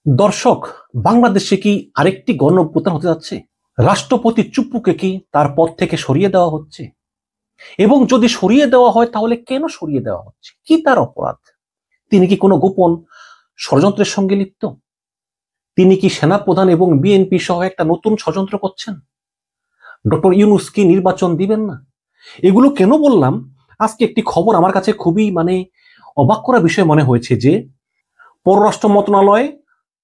দর্শক, বাংলাদেশে কি আরেকটি গণঅভ্যুত্থান হতে যাচ্ছে? রাষ্ট্রপতি চুপ্পুকে কি তার পদ থেকে সরিয়ে দেওয়া হচ্ছে? এবং যদি সরিয়ে দেওয়া হয় তাহলে কেন সরিয়ে দেওয়া হচ্ছে? কি তার অপরাধ? তিনি কি কোনো গোপন ষড়যন্ত্রের সঙ্গে লিপ্ত? তিনি কি সেনাপ্রধান এবং বিএনপি সহ একটা নতুন ষড়যন্ত্র করছেন? ডক্টর ইউনূস কি নির্বাচন দিবেন না? এগুলো কেন বললাম? আজকে একটি খবর আমার কাছে খুবই অবাক করা বিষয় মনে হয়েছে যে পররাষ্ট্র মন্ত্রণালয়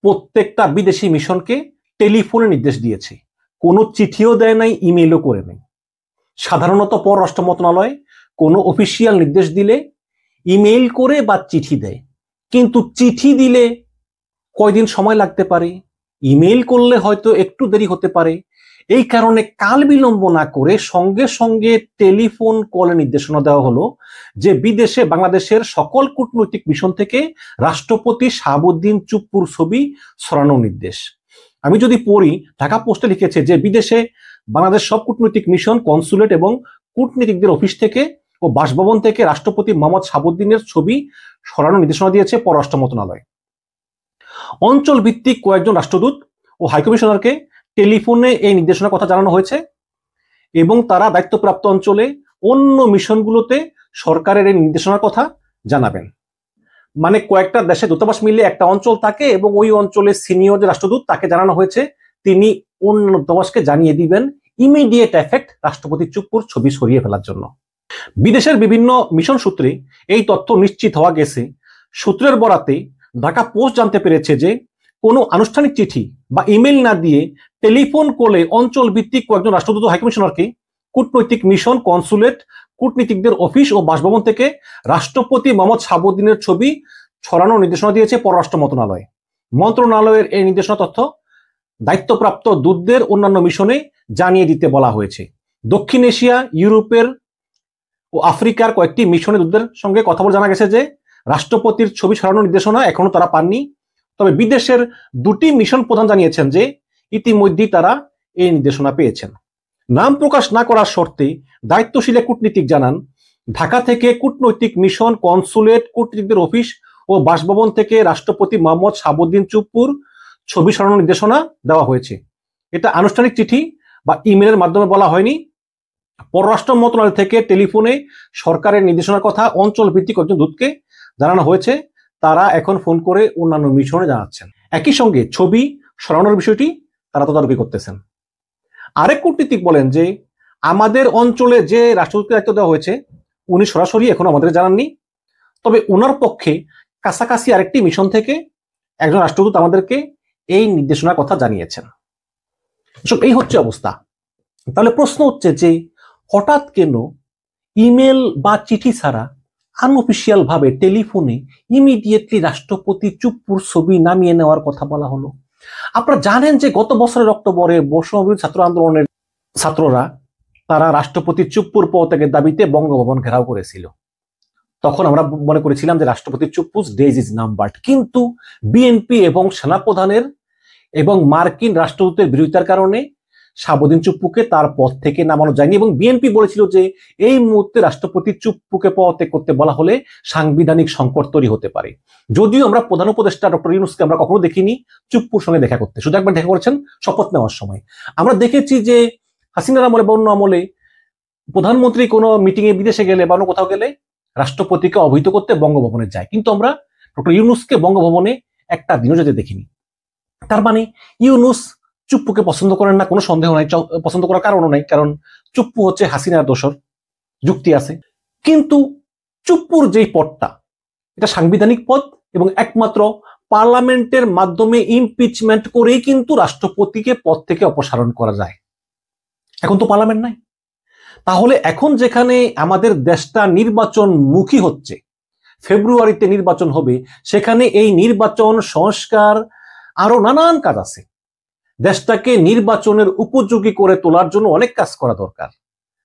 প্রত্যেকটা বিদেশি মিশনকে টেলিফোনে নির্দেশ দিয়েছে। কোনো চিঠিও দেয় নাই, ইমেইলও করে নেই। সাধারণত পররাষ্ট্র মন্ত্রণালয় কোনো অফিসিয়াল নির্দেশ দিলে ইমেইল করে বা চিঠি দেয়, কিন্তু চিঠি দিলে কয়দিন সময় লাগতে পারে, ইমেইল করলে হয়তো একটু দেরি হতে পারে। এই কারণে কাল বিলম্ব না করে সঙ্গে সঙ্গে টেলিফোন কলে নির্দেশনা দেওয়া হলো যে বিদেশে বাংলাদেশের সকল কূটনৈতিক মিশন থেকে রাষ্ট্রপতি শাহাবুদ্দিন চুপ্পুর ছবি সরানোর নির্দেশ। আমি যদি পড়ি, ঢাকা পোস্টে লিখেছে যে বিদেশে বাংলাদেশ সব কূটনৈতিক মিশন, কনসুলেট এবং কূটনীতিকদের অফিস থেকে ও বাসভবন থেকে রাষ্ট্রপতি মোহাম্মদ শাহাবুদ্দিনের ছবি সরানোর নির্দেশনা দিয়েছে পররাষ্ট্র মন্ত্রণালয়। অঞ্চল ভিত্তিক কয়েকজন রাষ্ট্রদূত ও হাইকমিশনারকে টেলিফোনে এই নির্দেশনার কথা জানানো হয়েছে এবং তারা দায়িত্বপ্রাপ্ত অঞ্চলে অন্য মিশনগুলোতে সরকারের এই নির্দেশনার কথা জানাবেন। মানে কয়েকটা দেশে দূতাবাস মিলে একটা অঞ্চল থাকে এবং ওই অঞ্চলের সিনিয়র যে রাষ্ট্রদূত তাকে জানানো হয়েছে, তিনি অন্য দূতাবাসকে জানিয়ে দিবেন ইমিডিয়েট এফেক্ট রাষ্ট্রপতি চুপ্পুর ছবি সরিয়ে ফেলার জন্য। বিদেশের বিভিন্ন মিশন সূত্রে এই তথ্য নিশ্চিত হওয়া গেছে। সূত্রের বরাতে ঢাকা পোস্ট জানতে পেরেছে যে কোনো আনুষ্ঠানিক চিঠি বা ইমেল না দিয়ে টেলিফোন কলে অঞ্চল ভিত্তিক কয়েকজন রাষ্ট্রদূত হাইকমিশনারকে কূটনৈতিক মিশন, কনসুলেট, কূটনীতিকদের অফিস ও বাসভবন থেকে রাষ্ট্রপতি মোহাম্মদ শাহাবুদ্দিনের ছবি ছড়ানোর নির্দেশনা দিয়েছে পররাষ্ট্র মন্ত্রণালয়। মন্ত্রণালয়ের এই নির্দেশনা তথ্য দায়িত্বপ্রাপ্ত দূতদের অন্যান্য মিশনে জানিয়ে দিতে বলা হয়েছে। দক্ষিণ এশিয়া, ইউরোপের ও আফ্রিকার কয়েকটি মিশনের দূতদের সঙ্গে কথা বলে জানা গেছে যে রাষ্ট্রপতির ছবি ছড়ানোর নির্দেশনা এখনো তারা পাননি। তবে বিদেশের দুটি মিশন প্রধান জানিয়েছেন যে ইতিমধ্যেই তারা এই নির্দেশনা পেয়েছেন। নাম প্রকাশ না করার শর্তে দায়িত্বশীল কূটনীতিক জানান, ঢাকা থেকে কূটনৈতিক মিশন, কনসুলেট, কূটনীতিকদের অফিস ও বাসভবন থেকে রাষ্ট্রপতি মোহাম্মদ শাহাবুদ্দিন চুপ্পুর ছবি সরানোর নির্দেশনা দেওয়া হয়েছে। এটা আনুষ্ঠানিক চিঠি বা ইমেলের মাধ্যমে বলা হয়নি। পররাষ্ট্র মন্ত্রণালয় থেকে টেলিফোনে সরকারের নির্দেশনার কথা অঞ্চল ভিত্তিক একজন দূতকে জানানো হয়েছে। তারা এখন ফোন করে অন্যান্য মিশনে জানাচ্ছেন। একই সঙ্গে ছবি সরানোর বিষয়টি তারা তদারকি করতেছেন। আরেক কূটনীতিক বলেন যে আমাদের অঞ্চলে যে রাষ্ট্রদূতকে দায়িত্ব দেওয়া হয়েছে উনি সরাসরি এখনো আমাদের জানাননি, তবে ওনার পক্ষে কাছাকাছি আরেকটি মিশন থেকে একজন রাষ্ট্রদূত আমাদেরকে এই নির্দেশনার কথা জানিয়েছেন। এই হচ্ছে অবস্থা। তাহলে প্রশ্ন হচ্ছে যে হঠাৎ কেন ইমেল বা চিঠি ছাড়া আনঅফিসিয়াল ভাবে টেলিফোনে ইমিডিয়েটলি রাষ্ট্রপতি চুপ্পুর ছবি নামিয়ে নেওয়ার কথা বলা হলো? আপনারা জানেন যে গত বছরের অক্টোবরে বৈষম্যবিরোধী ছাত্র আন্দোলনের ছাত্ররা তারা রাষ্ট্রপতি চুপ্পুর পদত্যাগের দাবিতে বঙ্গভবন ঘেরাও করেছিল। তখন আমরা মনে করেছিলাম যে রাষ্ট্রপতি চুপ্পুস ডেজ ইজ নাম্বারড, কিন্তু বিএনপি এবং সেনাপ্রধানের এবং মার্কিন রাষ্ট্রদূতের বিরোধিতার কারণে শাহাবুদ্দিন চুপ্পুকে তার পদ থেকে নামানো যায়নি এবং বিএনপি বলেছিল যে এই মুহূর্তে রাষ্ট্রপতি চুপ্পুকে পদত্যাগ করতে বলা হলে সাংবিধানিক সংকট তৈরি হতে পারে। যদিও আমরা প্রধান উপদেষ্টা ডক্টর ইউনূসকে আমরা কখনো দেখিনি চুপ্পুর সঙ্গে দেখা করতে, শুধু একবার দেখা করেছেন শপথ নেওয়ার সময়। আমরা দেখেছি যে হাসিনার আমলে বা অন্য আমলে প্রধানমন্ত্রী কোনো মিটিং এ বিদেশে গেলে বা অন্য কোথাও গেলে রাষ্ট্রপতিকে অবহিত করতে বঙ্গভবনে যায়, কিন্তু আমরা ডক্টর ইউনূসকে বঙ্গভবনে একটা দিনও যেতে দেখিনি। তার মানে ইউনূস চুপ্পুকে পছন্দ করেন না, কোনো সন্দেহ নাই, পছন্দ করার কারণও নাই, কারণ চুপ্পু হচ্ছে হাসিনার দোসর, যুক্তি আছে। কিন্তু চুপ্পুর যেই পদটা, এটা সাংবিধানিক পদ এবং একমাত্র পার্লামেন্টের মাধ্যমে ইমপিচমেন্ট করেই কিন্তু রাষ্ট্রপতিকে পদ থেকে অপসারণ করা যায়। এখন তো পার্লামেন্ট নাই। তাহলে এখন যেখানে আমাদের দেশটা নির্বাচন মুখী হচ্ছে, ফেব্রুয়ারিতে নির্বাচন হবে, সেখানে এই নির্বাচন সংস্কার আরো নানান কাজ আছে। দেশটাকে নির্বাচনের উপযোগী করে তোলার জন্য অনেক কাজ করা দরকার,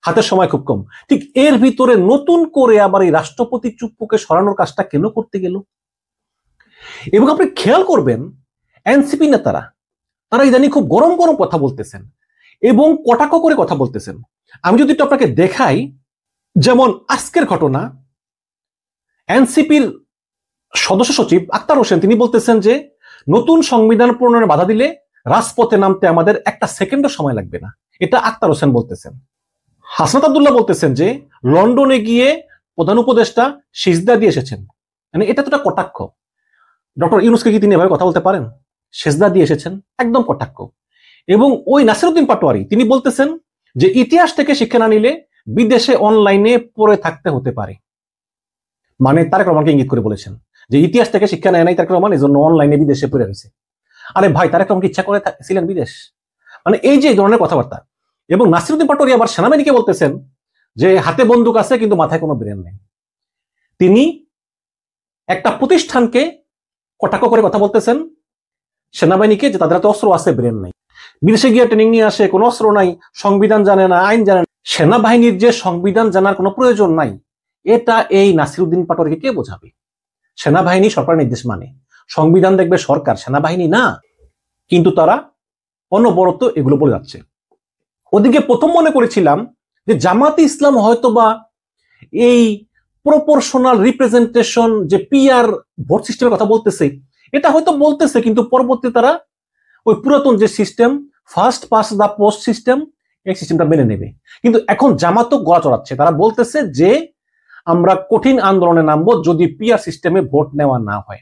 হাতের সময় খুব কম। ঠিক এর ভিতরে নতুন করে আবার এই রাষ্ট্রপতি চুপ্পুকে সরানোর কাজটা কেন করতে গেল? এবং আপনি খেয়াল করবেন এনসিপি নেতারা তারা ইদানিং খুব গরম গরম কথা বলতেছেন এবং কটাক্ষ করে কথা বলতেছেন। আমি যদি একটু আপনাকে দেখাই, যেমন আজকের ঘটনা, এনসিপির সদস্য সচিব আক্তার হোসেন তিনি বলতেছেন যে নতুন সংবিধান প্রণয়নে বাধা দিলে রাজপথে নামতে আমাদের একটা সেকেন্ডও সময় লাগবে না, এটা আক্তার হোসেন বলতেছেন। হাসনাত আব্দুল্লাহ বলতেছেন যে লন্ডনে গিয়ে প্রধান উপদেষ্টা সিজদা দিয়ে এসেছেন, মানে এটা তো একটা কটাক্ষ। ডক্টর ইউনূসকে কি তিনি এভাবে কথা বলতে পারেন? সেজদা দিয়ে এসেছেন, একদম কটাক্ষ। এবং ওই নাসিরউদ্দিন পাটোয়ারি তিনি বলতেছেন যে ইতিহাস থেকে শিক্ষা না নিলে বিদেশে অনলাইনে পড়ে থাকতে হতে পারে, মানে তারেক রহমানকে ইঙ্গিত করে বলেছেন যে ইতিহাস থেকে শিক্ষা নেয় নাই তারেক রহমান, এই জন্য অনলাইনে বিদেশে পড়ে রয়েছে। আরে ভাই, তারেক রহমান ইচ্ছা করে ছিলেন বিদেশ? মানে এই যে ধরনের কথাবার্তা। এবং নাসিরউদ্দিন পাটোয়ারি আবার সেনাবাহিনীকে বলতেছেন যে হাতে বন্দুক আছে কিন্তু মাথায় কোনো ব্রেন নেই। তিনি একটা প্রতিষ্ঠানকে কটাক্ষ করে কথা বলতেছেন সেনাবাহিনীকে যে তাদের হাতে অস্ত্র আছে, ব্রেন নাই। বিদেশে গিয়ে ট্রেনিং নিয়ে আসে, কোনো অস্ত্র নাই, সংবিধান জানে না, আইন জানে না। সেনাবাহিনীর যে সংবিধান জানার কোনো প্রয়োজন নাই, এটা এই নাসিরউদ্দিন পাটোয়ারিকে কে বোঝাবে? সেনাবাহিনী সরকার নির্দেশ মানে, সংবিধান দেখবে সরকার, সেনাবাহিনী না। কিন্তু তারা অনবরত এগুলো বলে যাচ্ছে। ওদিকে প্রথম মনে করেছিলাম যে জামাতে ইসলাম হয়তোবা এই প্রপোর্শনাল রিপ্রেজেন্টেশন যে পিআর ভোট সিস্টেমের কথা বলতেছে, এটা হয়তো বলতেছে, কিন্তু পরবর্তী তারা ওই পুরাতন যে system first past the post system, এই সিস্টেমটা মেনে নেবে। কিন্তু এখন জামাতও গলা চড়াচ্ছে, তারা বলতেছে যে আমরা কঠিন আন্দোলনে নামবো যদি পিআর সিস্টেমে ভোট নেওয়া না হয়।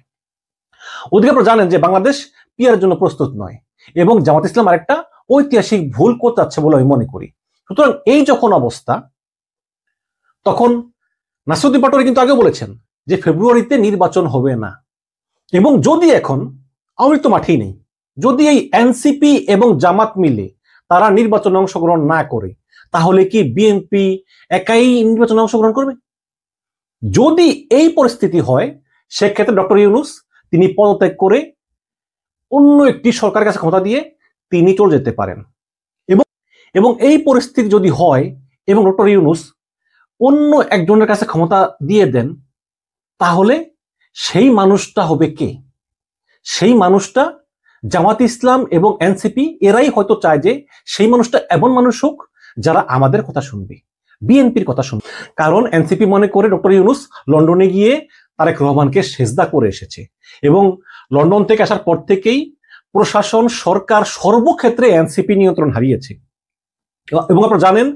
ওদিকে আপনারা জানেন যে বাংলাদেশ পিআর এর জন্য প্রস্তুত নয়, এবং জামাত ইসলাম আরেকটা ঐতিহাসিক ভুল করতে যাচ্ছে বলে আমি মনে করি। সুতরাং এই যখন অবস্থা, তখন নাসিরউদ্দিন পাটোয়ারি কিন্তু আগে বলেছেন যে ফেব্রুয়ারিতে নির্বাচন হবে না, এবং যদি এখন আওয়ামী লীগ তো মাঠেই নেই, যদি এই এনসিপি এবং জামাত মিলে তারা নির্বাচনে অংশগ্রহণ না করে, তাহলে কি বিএনপি একাই নির্বাচনে অংশগ্রহণ করবে? যদি এই পরিস্থিতি হয়, সেক্ষেত্রে ডক্টর ইউনূস তিনি পদত্যাগ করে অন্য একটি সরকারের কাছে ক্ষমতা দিয়ে তিনি চলে যেতে পারেন। এবং এই পরিস্থিতি যদি হয় এবং ডক্টর ইউনূস অন্য একজনের কাছে ক্ষমতা দিয়ে দেন, তাহলে সেই মানুষটা হবে কে? সেই মানুষটা জামাত ইসলাম এবং এনসিপি এরাই হয়তো চায় যে সেই মানুষটা এমন মানুষ হোক যারা আমাদের কথা শুনবে, বিএনপির কথা শুনবে। কারণ এনসিপি মনে করে ডক্টর ইউনূস লন্ডনে গিয়ে তারেক রহমানকে সেজদা করে এসেছে, এবং লন্ডন থেকে আসার পর থেকেই প্রশাসন, সরকার সর্বক্ষেত্রে এনসিপি নিয়ন্ত্রণ হারিয়েছে। এবং আপনারা জানেন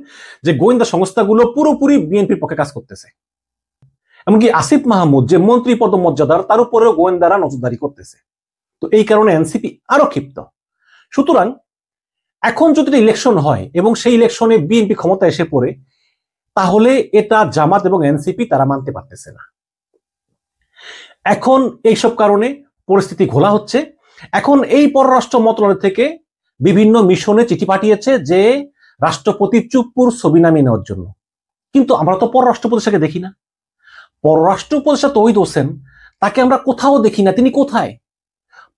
যে গোয়েন্দা সংস্থাগুলো পুরোপুরি বিএনপির পক্ষে কাজ করতেছে। এমনকি আসিফ মাহমুদ যে মন্ত্রী পদমর্যাদার, তার উপরেও গোয়েন্দারা নজরদারি করতেছে। তো এই কারণে এনসিপি আরো ক্ষিপ্ত। সুতরাং এখন যদি ইলেকশন হয় এবং সেই ইলেকশনে বিএনপি ক্ষমতা এসে পড়ে, তাহলে এটা জামাত এবং এনসিপি তারা মানতে পারতেছে না। এখন এইসব কারণে পরিস্থিতি ঘোলা হচ্ছে। এখন এই পররাষ্ট্র মন্ত্রণালয় থেকে বিভিন্ন মিশনে চিঠি পাঠিয়েছে যে রাষ্ট্রপতি চুপ্পুর ছবি নামিয়ে নেওয়ার জন্য। কিন্তু আমরা তো পররাষ্ট্র উপদেষ্টাকে দেখি না। পররাষ্ট্র উপদেষ্টা তৌহিদ হোসেন, তাকে আমরা কোথাও দেখি না। তিনি কোথায়?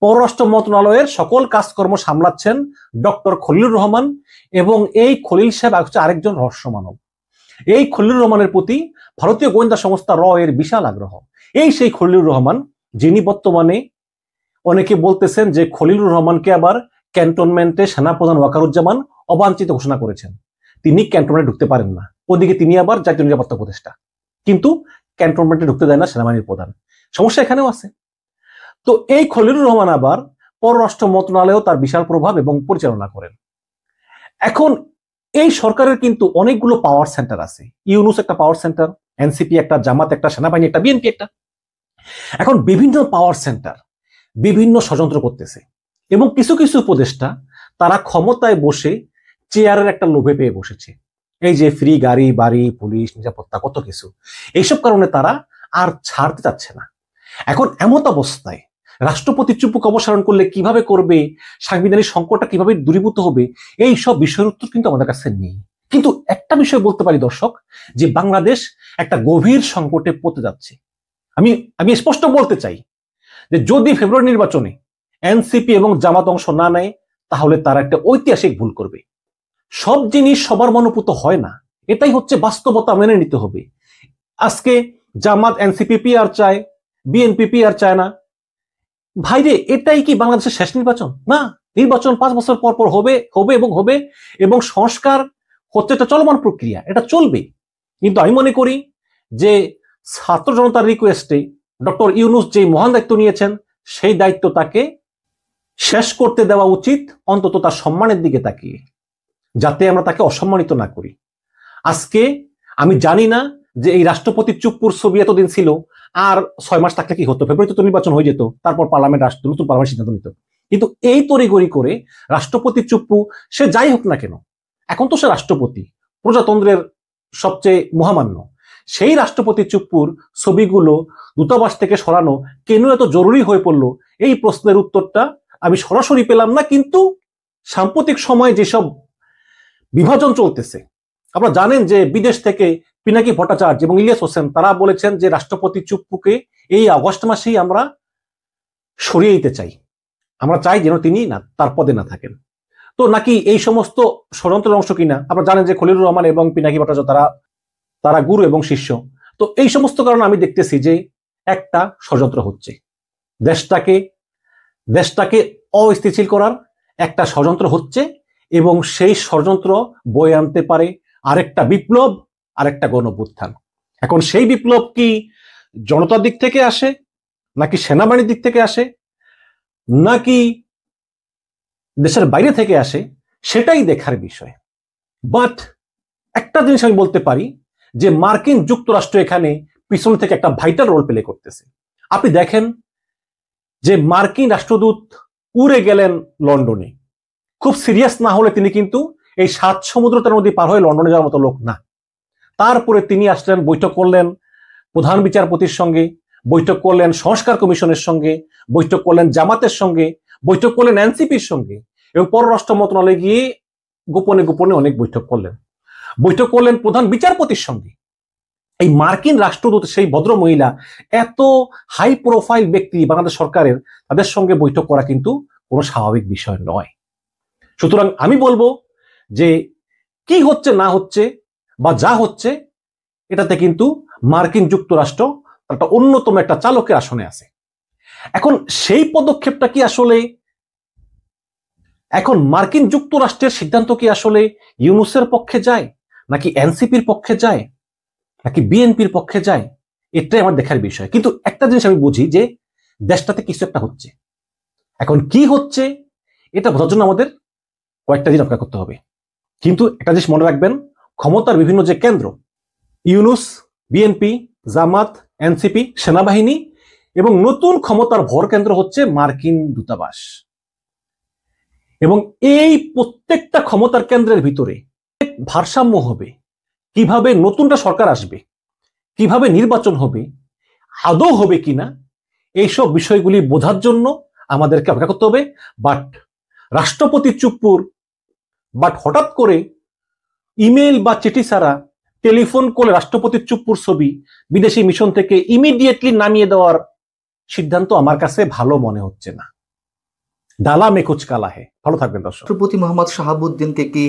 পররাষ্ট্র মন্ত্রণালয়ের সকল কাজকর্ম সামলাচ্ছেন ডক্টর খলিলুর রহমান, এবং এই খলিল সাহেব হচ্ছে আরেকজন রহস্য মানব। এই খলিলুর রহমানের প্রতি ভারতীয় গোয়েন্দা সংস্থা র এর বিশাল আগ্রহ। এই সেই খলিলুর রহমান যিনি বর্তমানে অনেকে বলতেছেন যে খলিলুর রহমানকে আবার ক্যান্টনমেন্টে সেনাপ্রধান ওয়াকারুজ্জামান অবাঞ্ছিত ঘোষণা করেছেন। তিনি ক্যান্টনমেন্টে ঢুকতে পারেন না, ওদিকে তিনি আবার জাতীয় নিরাপত্তা উপদেষ্টা, কিন্তু ক্যান্টনমেন্টে ঢুকতে দেয় না সেনাবাহিনীর প্রধান। সমস্যা এখানেও আছে। তো এই খলিলুর রহমান আবার পররাষ্ট্র মন্ত্রণালয়েও তার বিশাল প্রভাব এবং পরিচালনা করেন। এখন এই সরকারের কিন্তু অনেকগুলো পাওয়ার সেন্টার আছে। ইউনূস একটা পাওয়ার সেন্টার, এনসিপি একটা, জামাত একটা, সেনাবাহিনী একটা, বিএনপি একটা। এখন বিভিন্ন পাওয়ার সেন্টার বিভিন্ন ষড়যন্ত্র করতেছে, এবং কিছু কিছু উপদেষ্টা তারা ক্ষমতায় বসে চেয়ারের একটা লোভে পেয়ে বসেছে। এই যে ফ্রি গাড়ি, বাড়ি, পুলিশ, নিরাপত্তা, কত কিছু। এইসব কারণে তারা আর ছাড়তে চাচ্ছে না। এখন এমন অবস্থায় রাষ্ট্রপতি চুপ্পুকে অপসারণ করলে কিভাবে করবে, সাংবিধানিক সংকটটা কিভাবে দূরীভূত হবে, এই সব বিষয়ের উত্তর কিন্তু আমাদের কাছে নেই। কিন্তু একটা বিষয় বলতে পারি দর্শক, যে বাংলাদেশ একটা গভীর সংকটে পড়তে যাচ্ছে। আমি স্পষ্ট বলতে চাই যে যদি ফেব্রুয়ারি নির্বাচনে এনসিপি এবং জামাত অংশ না নেয়, তাহলে তারা একটা ঐতিহাসিক ভুল করবে। সব জিনিস সবার মনোপুত হয় না, এটাই হচ্ছে বাস্তবতা, মেনে নিতে হবে। আজকে জামাত এনসিপি পিআর চায়, বিএনপি পিআর চায় না। ভাইরে, এটাই কি বাংলাদেশের শেষ নির্বাচন? না, নির্বাচন 5 বছর পর পর হবে এবং হবে, এবং সংস্কার হচ্ছে একটা চলমান প্রক্রিয়া, এটা চলবে। কিন্তু আমি মনে করি যে ছাত্র জনতার রিকোয়েস্টে ডক্টর ইউনূস যে মহান দায়িত্ব নিয়েছেন, সেই দায়িত্ব তাকে শেষ করতে দেওয়া উচিত, অন্তত তার সম্মানের দিকে তাকিয়ে, যাতে আমরা তাকে অসম্মানিত না করি। আজকে আমি জানি না যে এই রাষ্ট্রপতি চুপ্পুর ছবি এতদিন ছিল, আর 6 মাস থাকলে কি হতো, ফেব্রুয়ারিতে তো নির্বাচন হয়ে যেত, তারপর পার্লামেন্ট আসতো, নতুন পার্লামেন্ট সিদ্ধান্ত নিত। কিন্তু এই তড়িঘড়ি করে রাষ্ট্রপতি চুপ্পু, সে যাই হোক না কেন, এখন তো সে রাষ্ট্রপতি, প্রজাতন্ত্রের সবচেয়ে মহামান্য, সেই রাষ্ট্রপতি চুপ্পুর ছবিগুলো দূতাবাস থেকে সরানো কেন এত জরুরি হয়ে পড়লো, এই প্রশ্নের উত্তরটা আমি সরাসরি পেলাম না। কিন্তু সাম্প্রতিক সময়ে যেসব বিভাজন চলতেছে, আপনারা জানেন যে বিদেশ থেকে পিনাকি ভট্টাচার্য এবং ইলিয়াস হোসেন তারা বলেছেন যে রাষ্ট্রপতি চুপ্পুকে এই আগস্ট মাসেই আমরা সরিয়ে দিতে চাই, আমরা চাই যেন তিনি না তার পদে না থাকেন। তো নাকি এই সমস্ত ষড়যন্ত্রের অংশ কিনা? আপনারা জানেন যে খলিলুর রহমান এবং পিনাকি ভট্টাচার্য তারা গুরু এবং শিষ্য। তো এই সমস্ত কারণে আমি দেখতেছি যে একটা ষড়যন্ত্র হচ্ছে, দেশটাকে অস্থিতিশীল করার একটা ষড়যন্ত্র হচ্ছে, এবং সেই ষড়যন্ত্র বয়ে আনতে পারে আরেকটা বিপ্লব, আরেকটা গণঅভ্যুত্থান। এখন সেই বিপ্লব কি জনতার দিক থেকে আসে, নাকি সেনাবাহিনীর দিক থেকে আসে, নাকি দেশের বাইরে থেকে আসে, সেটাই দেখার বিষয়। বাট একটা জিনিস আমি বলতে পারি যে মার্কিন যুক্তরাষ্ট্র এখানে পিছন থেকে একটা ভাইটাল রোল প্লে করতেছে। আপনি দেখেন যে মার্কিন রাষ্ট্রদূত উড়ে গেলেন লন্ডনে, খুব সিরিয়াস না হলে তিনি কিন্তু এই 7 সমুদ্রতার নদী পার হয়ে লন্ডনে যাওয়ার মতো লোক না। তারপরে তিনি আসলেন, বৈঠক করলেন প্রধান বিচারপতির সঙ্গে, বৈঠক করলেন সংস্কার কমিশনের সঙ্গে, বৈঠক করলেন জামাতের সঙ্গে, বৈঠক করলেন এনসিপির সঙ্গে, এবং পররাষ্ট্র মন্ত্রণালয়ে গিয়ে গোপনে গোপনে অনেক বৈঠক করলেন প্রধান বিচারপতির সঙ্গে। এই মার্কিন রাষ্ট্রদূত, সেই ভদ্র মহিলা, এত হাই প্রোফাইল ব্যক্তি বাংলাদেশ সরকারের, তাদের সঙ্গে বৈঠক করা কিন্তু কোনো স্বাভাবিক বিষয় নয়। সুতরাং আমি বলবো যে কি হচ্ছে না হচ্ছে বা যা হচ্ছে, এটাতে কিন্তু মার্কিন যুক্তরাষ্ট্র একটা অন্যতম একটা চালকের আসনে আছে। এখন সেই পদক্ষেপটা কি আসলে, এখন মার্কিন যুক্তরাষ্ট্রের সিদ্ধান্ত কি আসলে ইউনূসের পক্ষে যায়, নাকি এনসিপির পক্ষে যায়, নাকি বিএনপির পক্ষে যায়, এটাই আমার দেখার বিষয়। কিন্তু একটা জিনিস আমি বুঝি যে দেশটাতে কিছু একটা হচ্ছে। এখন কি হচ্ছে এটা বোঝার জন্য আমাদের কয়েকটা দিন অপেক্ষা করতে হবে। কিন্তু একটা জিনিস মনে রাখবেন, ক্ষমতার বিভিন্ন যে কেন্দ্র, ইউনূস, বিএনপি, জামাত, এনসিপি, সেনাবাহিনী, এবং নতুন ক্ষমতার ভর কেন্দ্র হচ্ছে মার্কিন দূতাবাস। এবং এই প্রত্যেকটা ক্ষমতার কেন্দ্রের ভিতরে ভারসাম্য হবে, কিভাবে নতুনটা সরকার আসবে, কিভাবে নির্বাচন হবে, আদৌ হবে কিনা, এইসব বিষয়গুলি বোঝার জন্য আমাদেরকে অপেক্ষা করতে হবে। রাষ্ট্রপতি চুপ্পুর হঠাৎ করে ইমেল বা চিঠি ছাড়া টেলিফোন করে রাষ্ট্রপতি চুপ্পুর ছবি বিদেশি মিশন থেকে ইমিডিয়েটলি নামিয়ে দেওয়ার সিদ্ধান্ত আমার কাছে ভালো মনে হচ্ছে না। ডালা মে কুছ কালা হে। ভালো থাকবেন দর্শক। রাষ্ট্রপতি মোহাম্মদ শাহাবুদ্দিনকে কি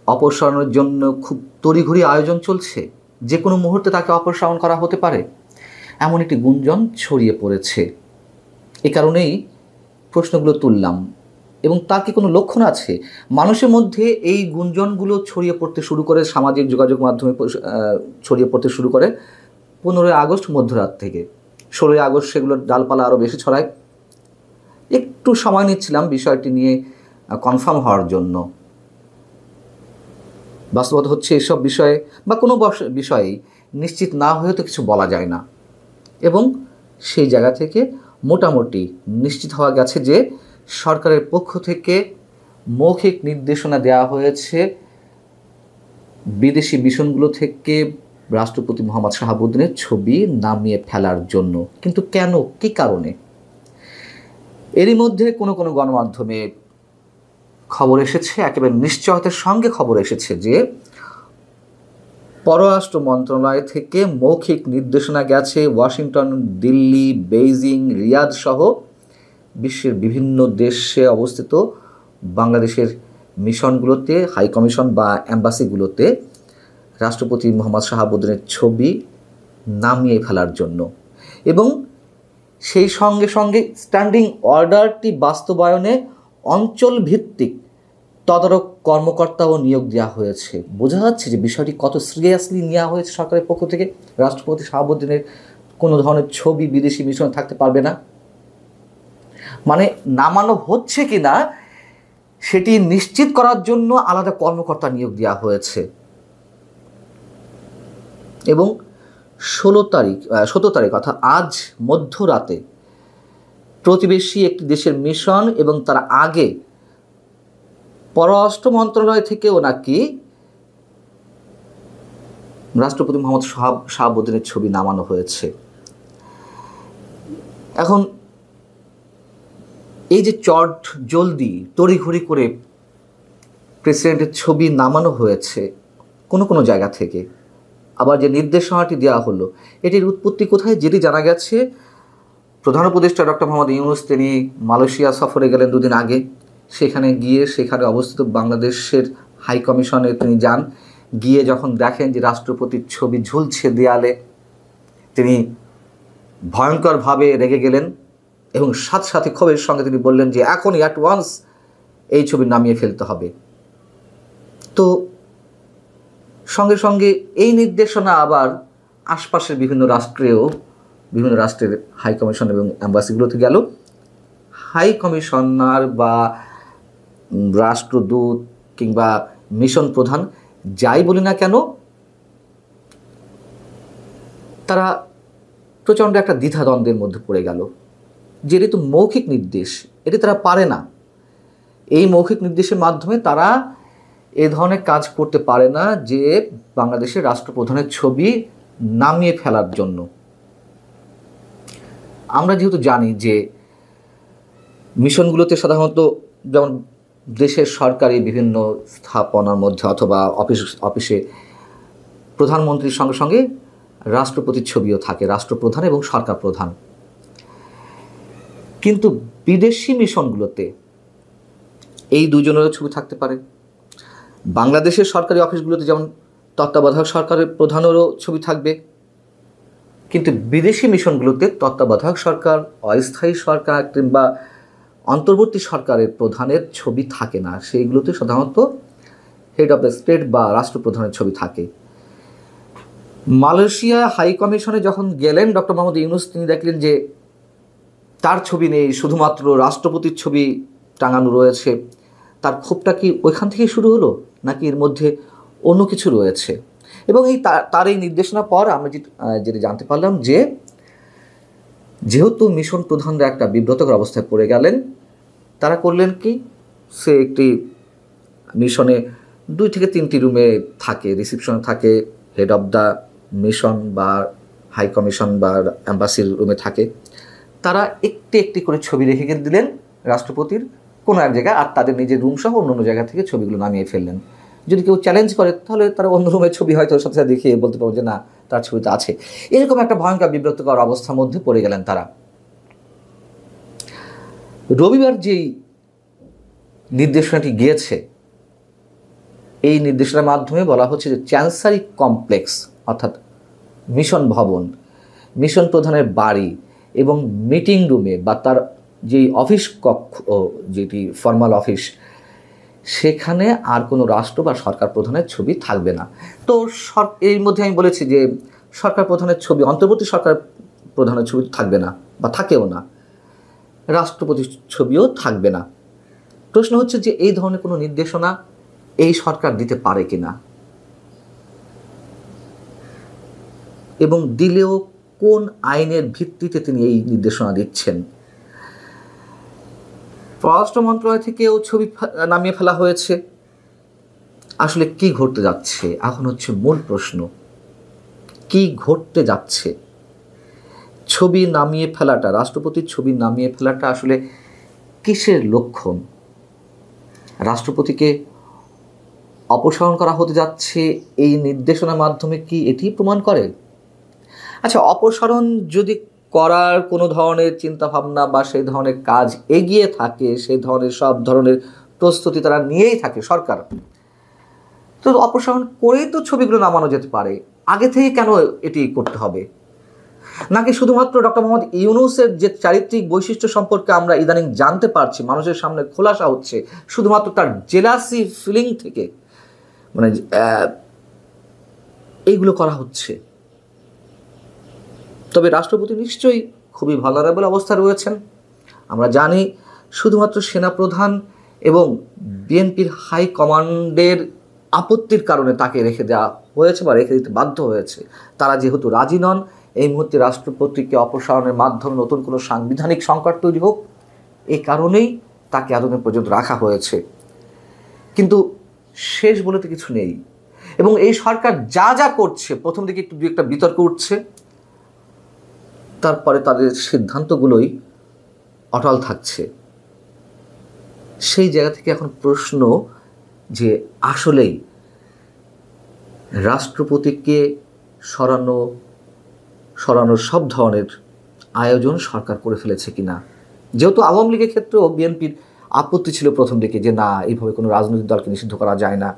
অপসারণের জন্য খুব তড়িঘড়ি আয়োজন চলছে? যে কোনো মুহূর্তে তাকে অপসারণ করা হতে পারে, এমন একটি গুঞ্জন ছড়িয়ে পড়েছে। এ কারণেই প্রশ্নগুলো তুললাম। এবং তার কি কোনো লক্ষণ আছে? মানুষের মধ্যে এই গুঞ্জনগুলো ছড়িয়ে পড়তে শুরু করে, সামাজিক যোগাযোগ মাধ্যমে ছড়িয়ে পড়তে শুরু করে 15ই আগস্ট মধ্যরাত থেকে। 16ই আগস্ট সেগুলোর ডালপালা আরও বেশি ছড়ায়। একটু সময় নিচ্ছিলাম বিষয়টি নিয়ে কনফার্ম হওয়ার জন্য। বাস্তবতা হচ্ছে এসব বিষয়ে বা কোনো বিষয়েই নিশ্চিত না হয়ে তো কিছু বলা যায় না। এবং সেই জায়গা থেকে মোটামুটি নিশ্চিত হওয়া গেছে যে সরকারের পক্ষ থেকে মৌখিক নির্দেশনা দেওয়া হয়েছে বিদেশি মিশনগুলো থেকে রাষ্ট্রপতি মোহাম্মদ শাহাবুদ্দিনের ছবি নামিয়ে ফেলার জন্য। কিন্তু কেন, কী কারণে? এরই মধ্যে কোনো কোনো গণমাধ্যমে খবর এসেছে, একেবারে নিশ্চয়তার সঙ্গে খবর এসেছে যে পররাষ্ট্র মন্ত্রণালয় থেকে মৌখিক নির্দেশনা গেছে ওয়াশিংটন, দিল্লি, বেইজিং, রিয়াদ সহ বিশ্বের বিভিন্ন দেশে অবস্থিত বাংলাদেশের মিশনগুলোতে, হাই কমিশন বা অ্যাম্বাসিগুলোতে রাষ্ট্রপতি মোহাম্মদ শাহাবুদ্দিনের ছবি নামিয়ে ফেলার জন্য। এবং সেই সঙ্গে সঙ্গে স্ট্যান্ডিং অর্ডারটি বাস্তবায়নে অঞ্চলভিত্তিক তদারক কর্মকর্তাও নিয়োগ দেওয়া হয়েছে। বোঝা যাচ্ছে যে বিষয়টি কত সিরিয়াসলি নেওয়া হয়েছে সরকারের পক্ষ থেকে। রাষ্ট্রপতি শাহাবুদ্দিনের কোনো ধরনের ছবি বিদেশি মিশনে থাকতে পারবে না। মানে নামানো হচ্ছে কিনা সেটি নিশ্চিত করার জন্য আলাদা কর্মকর্তা নিয়োগ দেওয়া হয়েছে। এবং 17 তারিখ অর্থাৎ আজ মধ্যরাতে প্রতিবেশী একটি দেশের মিশন এবং তার আগে পররাষ্ট্র মন্ত্রণালয় থেকেও নাকি রাষ্ট্রপতি মোহাম্মদ শাহাবুদ্দিনের ছবি নামানো হয়েছে। এখন এই যে চট জলদি তড়িঘড়ি করে প্রেসিডেন্টের ছবি নামানো হয়েছে কোনো কোনো জায়গা থেকে, আবার যে নির্দেশনাটি দেওয়া হলো এটির উৎপত্তি কোথায়, যেটি জানা গেছে প্রধান উপদেষ্টা ডক্টর মোহাম্মদ ইউনূস তিনি মালয়েশিয়া সফরে গেলেন দুদিন আগে। সেখানে গিয়ে সেখানে অবস্থিত বাংলাদেশের হাই কমিশনে তিনি যান। গিয়ে যখন দেখেন যে রাষ্ট্রপতির ছবি ঝুলছে দেয়ালে, তিনি ভয়ঙ্করভাবে রেগে গেলেন এবং সাথে সাথে ক্ষোভের সঙ্গে তিনি বললেন যে এখনই অ্যাট ওয়ান্স এই ছবি নামিয়ে ফেলতে হবে। তো সঙ্গে সঙ্গে এই নির্দেশনা আবার আশপাশের বিভিন্ন রাষ্ট্রের হাই কমিশন এবং অ্যাম্বাসিগুলোতে গেল। হাই কমিশনার বা রাষ্ট্রদূত কিংবা মিশন প্রধান যাই বলি না কেন, তারা প্রচণ্ড একটা দ্বিধাদ্বন্দ্বের মধ্যে পড়ে গেল যে এটি তো মৌখিক নির্দেশ, এটি তারা পারে না। এই মৌখিক নির্দেশের মাধ্যমে তারা এ ধরনের কাজ করতে পারে না যে বাংলাদেশের রাষ্ট্রপ্রধানের ছবি নামিয়ে ফেলার জন্য। আমরা যেহেতু জানি যে মিশনগুলোতে সাধারণত যেমন দেশের সরকারি বিভিন্ন স্থাপনার মধ্যে অথবা অফিসে প্রধানমন্ত্রীর সঙ্গে সঙ্গে রাষ্ট্রপতির ছবিও থাকে, রাষ্ট্রপ্রধান এবং সরকার প্রধান। কিন্তু বিদেশি মিশনগুলোতে এই দুজনেরও ছবি থাকতে পারে। বাংলাদেশের সরকারি অফিসগুলোতে যেমন তত্ত্বাবধায়ক সরকারের প্রধানেরও ছবি থাকবে, কিন্তু বিদেশি মিশনগুলোতে তত্ত্বাবধায়ক সরকার, অস্থায়ী সরকার কিংবা অন্তর্বর্তী সরকারের প্রধানের ছবি থাকে না। সেইগুলোতে সাধারণত হেড অফ দ্য স্টেট বা রাষ্ট্রপ্রধানের ছবি থাকে। মালয়েশিয়া হাই কমিশনে যখন গেলেন ডক্টর মোহাম্মদ ইউনূস, তিনি দেখলেন যে তার ছবি নেই, শুধুমাত্র রাষ্ট্রপতির ছবি টাঙানো রয়েছে। তার ক্ষোভটা কি ওইখান থেকেই শুরু হলো নাকি এর মধ্যে অন্য কিছু রয়েছে? এবং তার এই নির্দেশনা পর আমরা যেটা জানতে পারলাম যে যেহেতু মিশন প্রধানরা একটা বিব্রতকর অবস্থায় পড়ে গেলেন, তারা করলেন কি, সে একটি মিশনে 2 থেকে 3টি রুমে থাকে, রিসিপশনে থাকে, হেড অফ দ্য মিশন বা হাই কমিশন বা অ্যাম্বাসির রুমে থাকে। তারা একটি একটি করে ছবি রেখে দিলেন রাষ্ট্রপতির কোনো এক জায়গায়, আর তাদের নিজের রুম সহ অন্য জায়গা থেকে ছবিগুলো নামিয়ে ফেললেন। যদি কেউ চ্যালেঞ্জ করে তাহলে তারা অন্য রুমের ছবি হয়তো সাথে সাথে দেখিয়ে বলতে পারবো যে না, তার ছবিটা আছে। এরকম একটা ভয়ঙ্কর বিব্রতকর অবস্থার মধ্যে পড়ে গেলেন তারা। রবিবার যেই নির্দেশনাটি গিয়েছে, এই নির্দেশনার মাধ্যমে বলা হচ্ছে যে চ্যান্সারি কমপ্লেক্স অর্থাৎ মিশন ভবন, মিশন প্রধানের বাড়ি এবং মিটিং রুমে বা তার যেই অফিস কক্ষ, যেটি ফর্মাল অফিস, সেখানে আর কোনো রাষ্ট্র বা সরকার প্রধানের ছবি থাকবে না। তো এর মধ্যে আমি বলেছি যে সরকার প্রধানের ছবি, অন্তর্বর্তী সরকার প্রধানের ছবি থাকবে না বা থাকেও না, রাষ্ট্রপতির ছবিও থাকবে না। প্রশ্ন হচ্ছে যে এই ধরনের কোনো নির্দেশনা এই সরকার দিতে পারে কিনা, এবং দিলেও কোন আইনের ভিত্তিতে তিনি এই নির্দেশনা দিচ্ছেন। পররাষ্ট্র মন্ত্রণালয় থেকেও ছবি নামিয়ে ফেলা হয়েছে। আসলে কি ঘটতে যাচ্ছে এখন হচ্ছে মূল প্রশ্ন। কি ঘটতে যাচ্ছে? ছবি নামিয়ে ফেলাটা, রাষ্ট্রপতির ছবি নামিয়ে ফেলাটা আসলে কিসের লক্ষণ? রাষ্ট্রপতিকে অপসারণ করা হতে যাচ্ছে এই নির্দেশনার মাধ্যমে কি এটি প্রমাণ করে? আচ্ছা, অপসারণ যদি করার কোনো ধরনের চিন্তাভাবনা বা সেই ধরনের কাজ এগিয়ে থাকে, সেই ধরনের সব ধরনের প্রস্তুতি তারা নিয়েই থাকে সরকার, তো অপসারণ করেই তো ছবিগুলো নামানো যেতে পারে। আগে থেকে কেন এটি করতে হবে? নাকি শুধুমাত্র ডক্টর মোহাম্মদ ইউনূসের যে চারিত্রিক বৈশিষ্ট্য সম্পর্কে আমরা ইদানিং জানতে পারছি, মানুষের সামনে খোলাসা হচ্ছে, শুধুমাত্র তার জেলাসি ফিলিং থেকে মানে এইগুলো করা হচ্ছে? তবে রাষ্ট্রপতি নিশ্চয়ই খুবই ভালনারেবল অবস্থায় রয়েছেন। আমরা জানি শুধুমাত্র সেনাপ্রধান এবং বিএনপির হাই কমান্ডের আপত্তির কারণে তাকে রেখে দেওয়া হয়েছে বা রেখে দিতে বাধ্য হয়েছে। তারা যেহেতু রাজি নন এই মুহূর্তে রাষ্ট্রপতিকে অপসারণের মাধ্যমে নতুন কোনো সাংবিধানিক সংকট তৈরি হোক, এই কারণেই তাকে এতদিন পর্যন্ত রাখা হয়েছে। কিন্তু শেষ বলে তো কিছু নেই, এবং এই সরকার যা যা করছে প্রথম দিকে একটু দু একটা বিতর্ক উঠছে, তারপরে তাদের সিদ্ধান্তগুলোই অটল থাকছে। সেই জায়গা থেকে এখন প্রশ্ন যে আসলেই রাষ্ট্রপতিকে সরানোর সব ধরনের আয়োজন সরকার করে ফেলেছে কিনা। যেহেতু আওয়ামী লীগের ক্ষেত্রেও বিএনপির আপত্তি ছিল প্রথম দিকে যে না, এইভাবে কোনো রাজনৈতিক দলকে নিষিদ্ধ করা যায় না,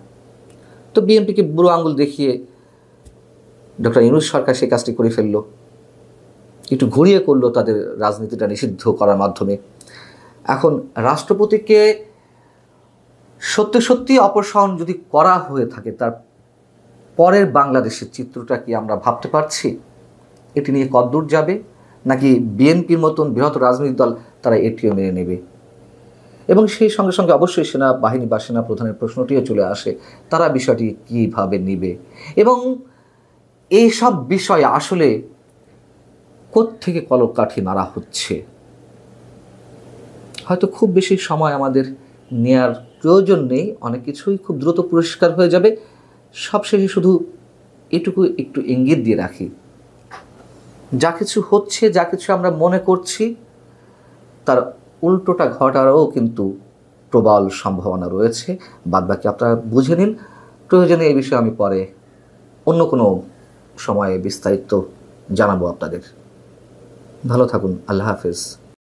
তো বিএনপিকে বুড়ো আঙুল দেখিয়ে ডক্টর ইউনূস সরকার সেই কাজটি করে ফেললো, একটু ঘুরিয়ে করলো তাদের রাজনীতিটা নিষিদ্ধ করার মাধ্যমে। এখন রাষ্ট্রপতিকে সত্যি সত্যি অপসারণ যদি করা হয়ে থাকে, তার পরের বাংলাদেশের চিত্রটা কি আমরা ভাবতে পারছি? এটি নিয়ে কতদূর যাবে, নাকি বিএনপির মতন বৃহৎ রাজনৈতিক দল তারা এটিও মেনে নেবে? এবং সেই সঙ্গে সঙ্গে অবশ্যই সেনাবাহিনী বা সেনা প্রধানের প্রশ্নটিও চলে আসে, তারা বিষয়টি কীভাবে নেবে এবং এইসব বিষয়ে আসলে কোত্থেকে কলকাঠি নাড়া হচ্ছে। হয়তো খুব বেশি সময় আমাদের নেয়ার প্রয়োজন নেই, অনেক কিছুই খুব দ্রুত পরিষ্কার হয়ে যাবে। সবশেষে শুধু এটুকু একটু ইঙ্গিত দিয়ে রাখি, যা কিছু হচ্ছে, যা কিছু আমরা মনে করছি, তার উল্টোটা ঘটারও কিন্তু প্রবল সম্ভাবনা রয়েছে। বাদবাকি আপনারা বুঝে নিন, প্রয়োজনে এই বিষয়ে আমি পরে অন্য কোনো সময়ে বিস্তারিত জানাবো আপনাদের। ভালো থাকুন, আল্লাহ হাফেজ।